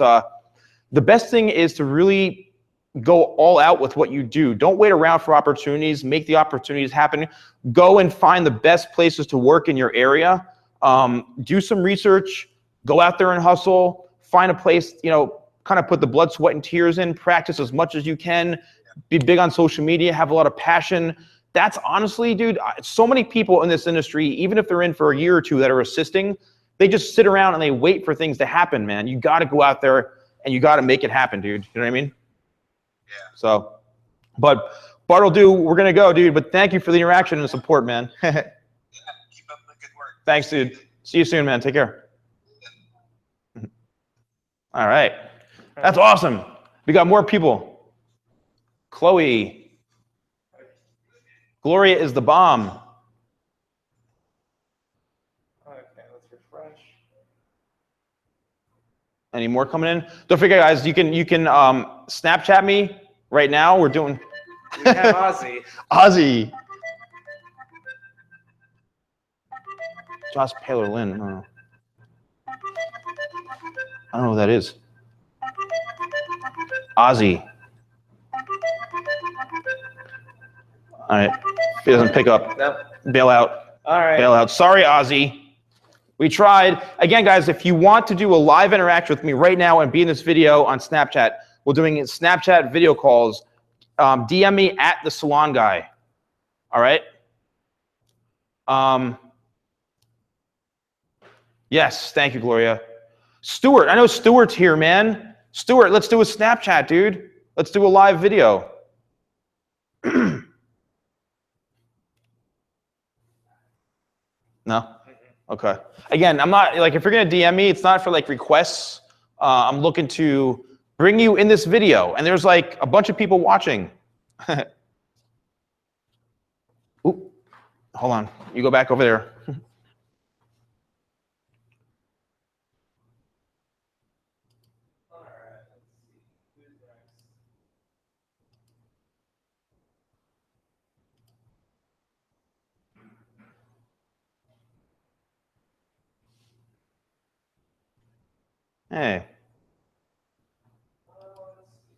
the best thing is to really go all out with what you do. Don't wait around for opportunities, make the opportunities happen. Go and find the best places to work in your area. Do some research, go out there and hustle, find a place, you know, kind of put the blood, sweat, and tears in, practice as much as you can, be big on social media, have a lot of passion. That's honestly, dude, so many people in this industry, even if they're in for a year or two that are assisting, they just sit around and they wait for things to happen, man. You got to go out there and you got to make it happen, dude. You know what I mean? Yeah. So, but Bart'll do, we're going to go, dude, but thank you for the interaction and the support, man. Yeah, keep up the good work. Thanks, dude. See you soon, man. Take care. All right. That's awesome. We got more people. Chloe. Gloria is the bomb. Okay, let's refresh. Any more coming in? Don't forget, guys, you can Snapchat me right now. We're doing We have Ozzy. Ozzy. Josh Paler Lynn. I don't know who that is. Ozzy. All right. If he doesn't pick up, Nope. bail out. All right. Bail out. Sorry, Ozzy. We tried. Again, guys, if you want to do a live interaction with me right now and be in this video on Snapchat, we're doing Snapchat video calls. DM me at TheSalonGuy. All right? Yes, thank you, Gloria. Stuart, I know Stuart's here, man. Stuart, let's do a Snapchat, dude. Let's do a live video. No? Okay. Again, I'm not, like, if you're going to DM me, it's not for, like, requests. I'm looking to bring you in this video, and there's, like, a bunch of people watching. Oop. Hold on. You go back over there. All right, let's see. Who's next? Hey. Let's see.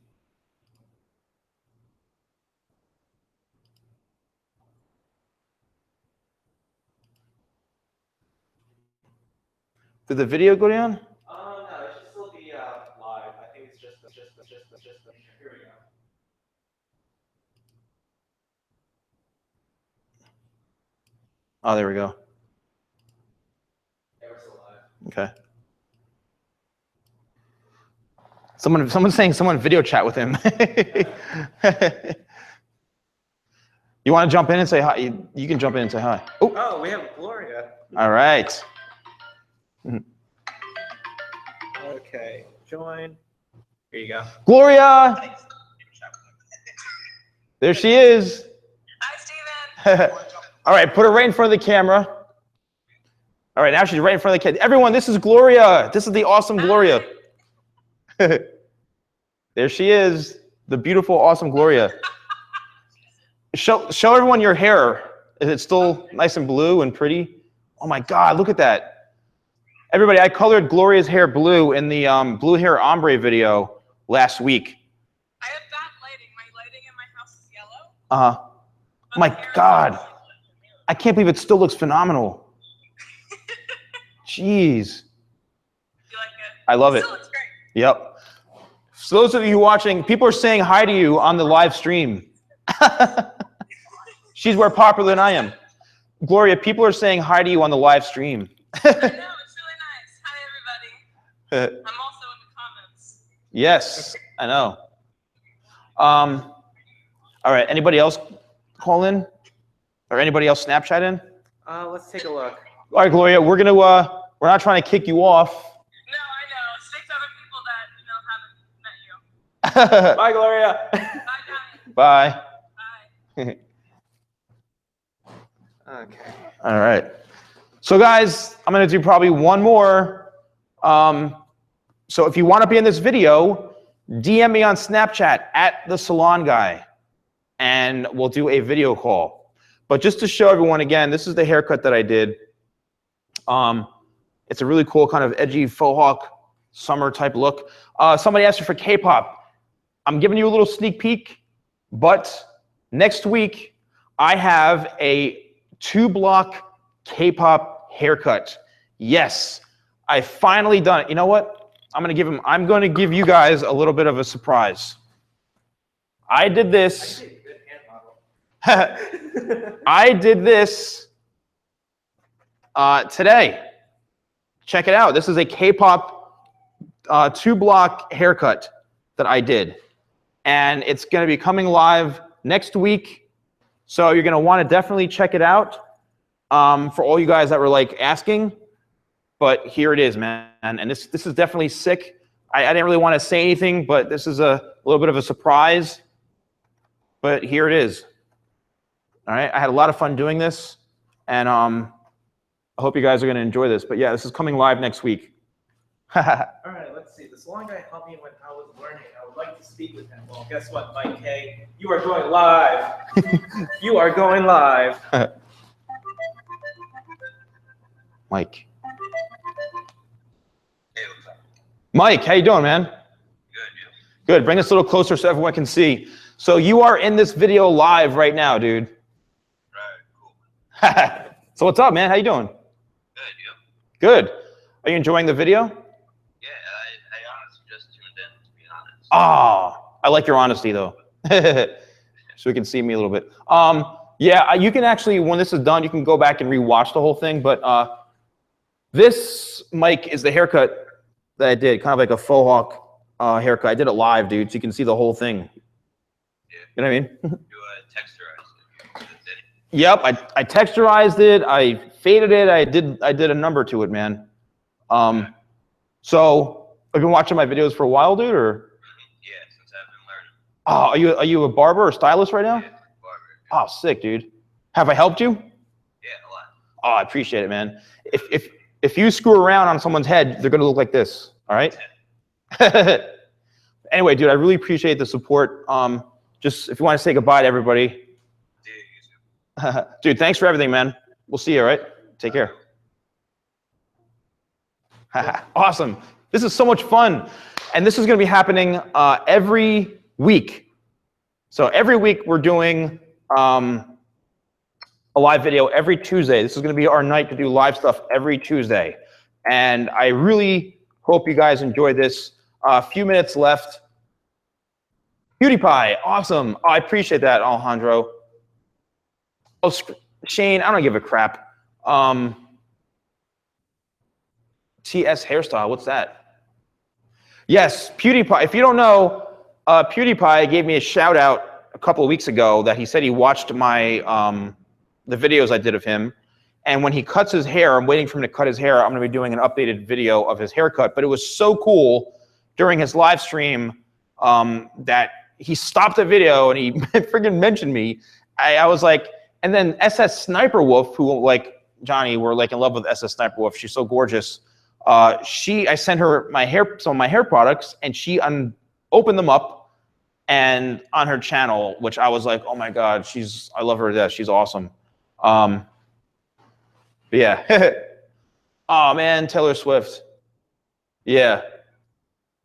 Did the video go down? No, it should still be live. I think it's just. Here we go. Oh, there we go. Yeah, we're still live. Okay. Someone's saying someone video chat with him. You want to jump in and say hi? You can jump in and say hi. Oh, Oh, we have Gloria. all right. Okay, join. Here you go. Gloria! There she is. Hi, Steven. All right, put her right in front of the camera. All right, now she's right in front of the camera. Everyone, this is Gloria. This is the awesome Gloria. There she is, the beautiful, awesome Gloria. Show everyone your hair. Is it still nice and blue and pretty? Oh my God, look at that. Everybody, I colored Gloria's hair blue in the blue hair ombre video last week. I have bad lighting. My lighting in my house is yellow. Oh my God. I can't believe it still looks phenomenal. Jeez. You like it? I love it. Still looks great. Yep. So those of you watching, people are saying hi to you on the live stream. She's more popular than I am. Gloria, people are saying hi to you on the live stream. I know, it's really nice. Hi, everybody. I'm also in the comments. Yes, I know. All right, anybody else call in? Or anybody else Snapchat in? Let's take a look. All right, Gloria, we're not trying to kick you off. No, I know. 6 other people that, haven't met you. Bye, Gloria. Bye, guys. Bye. Bye. Okay. All right. So guys, I'm going to do probably one more. So if you want to be in this video, DM me on Snapchat at TheSalonGuy, and we'll do a video call. But just to show everyone again, this is the haircut that I did. It's a really cool kind of edgy faux hawk summer type look. Somebody asked me for K-pop. I'm giving you a little sneak peek, but next week I have a 2-block K-pop haircut. Yes, I finally done it. You know what? I'm going to give you guys a little bit of a surprise. I did this. I did this today. Check it out. This is a K-pop 2-block haircut that I did. And it's going to be coming live next week. So you're going to want to definitely check it out for all you guys that were like asking. But here it is, man. And this is definitely sick. I didn't really want to say anything, but this is a little bit of a surprise. But here it is. All right. I had a lot of fun doing this. And I hope you guys are going to enjoy this. But yeah, this is coming live next week. All right, let's see. The salon guy helped me when I was learning. I would like to speak with him. Well, guess what, Mike K? You are going live. You are going live. Mike. Hey, what's up? Mike, how you doing, man? Good, you? Good. Bring us a little closer so everyone can see. So you are in this video live right now, dude. Right, cool. So what's up, man? How you doing? Good, you? Good. Are you enjoying the video? Yeah, I honestly just tuned in, to be honest. Oh, I like your honesty, though. So we can see me a little bit. Yeah, you can actually, when this is done, you can go back and rewatch the whole thing. But this, Mike, is the haircut that I did, kind of like a faux hawk haircut. I did it live, dude, so you can see the whole thing. Yeah. You know what I mean? You texturized it. Yep, I texturized it. I faded it. I did a number to it, man. So have you been watching my videos for a while, dude, or? Yeah, since I've been learning. Oh, are you a barber or stylist right now? Yeah, barber. Oh, sick, dude. Have I helped you? Yeah, a lot. Oh, I appreciate it, man. If you screw around on someone's head, they're gonna look like this. All right. Anyway, dude, I really appreciate the support. Just if you want to say goodbye to everybody. Dude, thanks for everything, man. We'll see you, all right? Take care. Awesome. This is so much fun. And this is going to be happening every week. So every week we're doing a live video every Tuesday. This is going to be our night to do live stuff every Tuesday. And I really hope you guys enjoy this. A few minutes left. PewDiePie, awesome. Oh, I appreciate that, Alejandro. Oh, Shane, I don't give a crap. TS Hairstyle, what's that? Yes, PewDiePie. If you don't know, PewDiePie gave me a shout out a couple of weeks ago that he said he watched my the videos I did of him. And when he cuts his hair, I'm waiting for him to cut his hair. I'm going to be doing an updated video of his haircut. But it was so cool during his live stream that he stopped the video and he freaking mentioned me. I was like, and then SS Sniper Wolf, who like Johnny, we're like in love with SS Sniper Wolf. She's so gorgeous. I sent her some of my hair products, and she opened them up and on her channel, which I was like, oh my God, I love her to death. She's awesome. But yeah. Oh man, Taylor Swift. Yeah.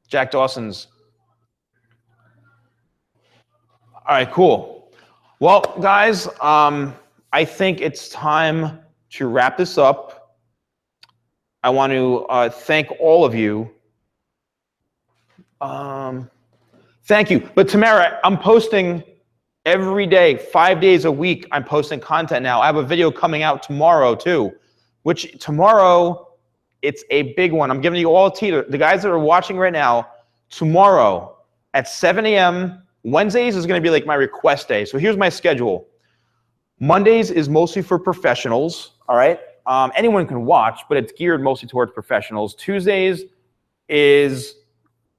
Jack Dawson's. All right, cool. Well, guys, I think it's time to wrap this up. I want to thank all of you. Thank you. But Tamara, I'm posting every day, 5 days a week. I'm posting content now. I have a video coming out tomorrow too, which tomorrow, it's a big one. I'm giving you all a teaser. The guys that are watching right now, tomorrow at 7 a.m., Wednesdays is going to be like my request day. So here's my schedule. Mondays is mostly for professionals, all right? Anyone can watch, but it's geared mostly towards professionals. Tuesdays is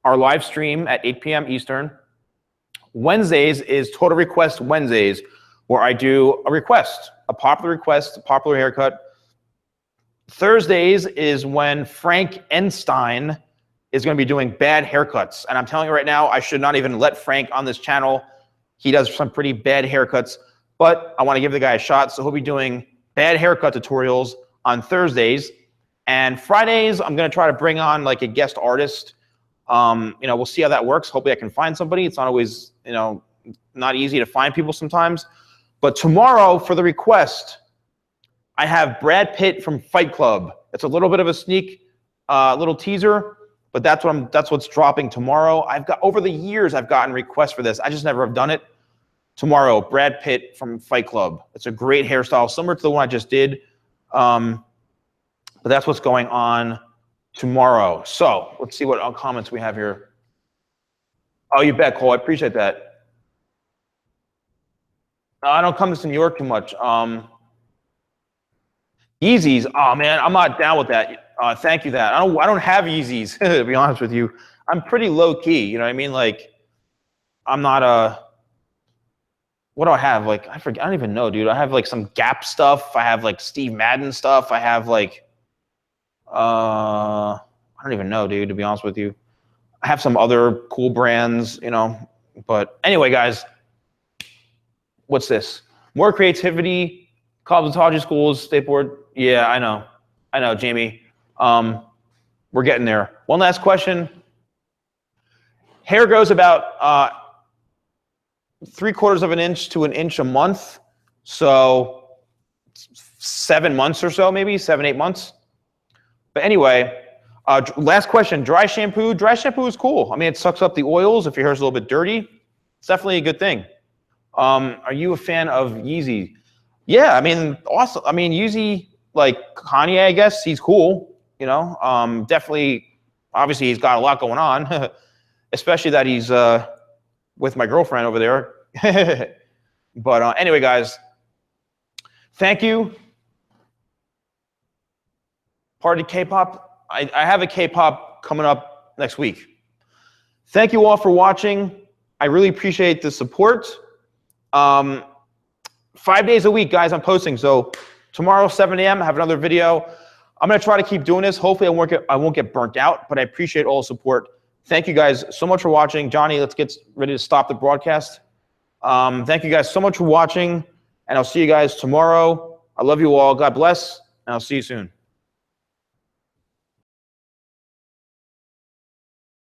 our live stream at 8 p.m. Eastern. Wednesdays is Total Request Wednesdays, where I do a request, a popular haircut. Thursdays is when Frank Enstein is going to be doing bad haircuts. And I'm telling you right now, I should not even let Frank on this channel. He does some pretty bad haircuts, but I want to give the guy a shot. So he'll be doing bad haircut tutorials on Thursdays. And Fridays, I'm going to try to bring on like a guest artist. We'll see how that works. Hopefully I can find somebody. It's not always, not easy to find people sometimes. But tomorrow for the request, I have Brad Pitt from Fight Club. It's a little bit of a sneak, little teaser. But that's what's dropping tomorrow. Over the years, I've gotten requests for this. I just never have done it. Tomorrow, Brad Pitt from Fight Club. It's a great hairstyle, similar to the one I just did. But that's what's going on tomorrow. So let's see what comments we have here. Oh, you bet, Cole. I appreciate that. I don't come to New York too much. Yeezys. Oh man, I'm not down with that. Thank you. I don't have Yeezys. To be honest with you, I'm pretty low key. You know what I mean? Like, I'm not what do I have? Like, I forget. I don't even know, dude. I have like some Gap stuff. I have like Steve Madden stuff. I have like, I don't even know, dude. To be honest with you, I have some other cool brands. But anyway, guys, what's this? More creativity. Cosmetology schools, state board. Yeah, I know, Jamie. We're getting there. One last question. Hair grows about 3/4 of an inch to an inch a month. So 7 months or so, maybe 7, 8 months. But anyway, last question, dry shampoo. Dry shampoo is cool. I mean, it sucks up the oils if your hair's a little bit dirty. It's definitely a good thing. Are you a fan of Yeezy? Yeah, I mean, awesome. I mean, Yeezy, like Kanye, I guess, he's cool, definitely, obviously he's got a lot going on, especially that he's with my girlfriend over there. But anyway, guys, thank you. Party K-pop. I have a K-pop coming up next week. Thank you all for watching. I really appreciate the support. 5 days a week, guys, I'm posting. So tomorrow, 7 a.m., I have another video. I'm going to try to keep doing this. Hopefully, I won't get burnt out, but I appreciate all the support. Thank you guys so much for watching. Johnny, let's get ready to stop the broadcast. Thank you guys so much for watching, and I'll see you guys tomorrow. I love you all. God bless, and I'll see you soon.